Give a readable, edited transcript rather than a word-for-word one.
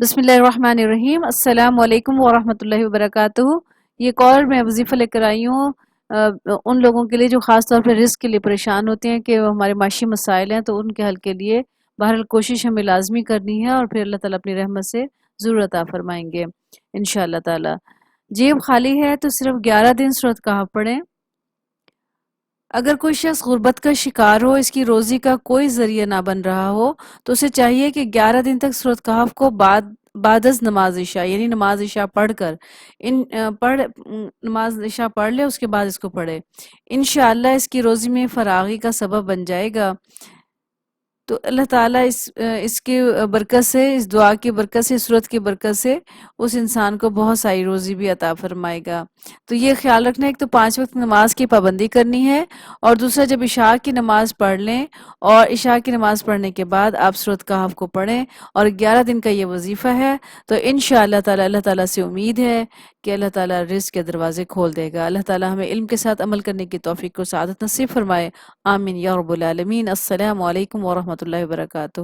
بسم اللہ الرحمن الرحیم، السلام علیکم ورحمۃ اللہ وبرکاتہ۔ یہ کال میں وظیفہ لے کر آئی ہوں ان لوگوں کے لیے جو خاص طور پہ رزق کے لیے پریشان ہوتے ہیں کہ ہمارے معاشی مسائل ہیں، تو ان کے حل کے لیے بہرحال کوشش ہمیں لازمی کرنی ہے، اور پھر اللہ تعالیٰ اپنی رحمت سے ضرور عطا فرمائیں گے انشاءاللہ تعالیٰ۔ جیب خالی ہے تو صرف 11 دن سورۃ کہف پڑھیں۔ اگر کوئی شخص غربت کا شکار ہو، اس کی روزی کا کوئی ذریعہ نہ بن رہا ہو، تو اسے چاہیے کہ 11 دن تک سورۃ کہف کو بعد از نماز عشاء، یعنی نماز عشاء پڑھ کر نماز عشاء پڑھ لے، اس کے بعد اس کو پڑھے۔ انشاءاللہ اس کی روزی میں فراغی کا سبب بن جائے گا۔ تو اللہ تعالیٰ اس کی برکت سے، اس دعا کی برکت سے، اس صورت کی برکت سے اس انسان کو بہت ساری روزی بھی عطا فرمائے گا۔ تو یہ خیال رکھنا ہے، ایک تو 5 وقت نماز کی پابندی کرنی ہے، اور دوسرا جب عشاء کی نماز پڑھ لیں، اور عشاء کی نماز پڑھنے کے بعد آپ سورۃ کہف کو پڑھیں، اور 11 دن کا یہ وظیفہ ہے۔ تو انشاءاللہ تعالیٰ اللہ تعالیٰ سے امید ہے کہ اللہ تعالیٰ رزق کے دروازے کھول دے گا۔ اللہ تعالیٰ ہمیں علم کے ساتھ عمل کرنے کی توفیق و سعادت نصیب فرمائے۔ آمین یا رب العالمین۔ السلام علیکم ورحمۃ اللہ وبرکاتہ۔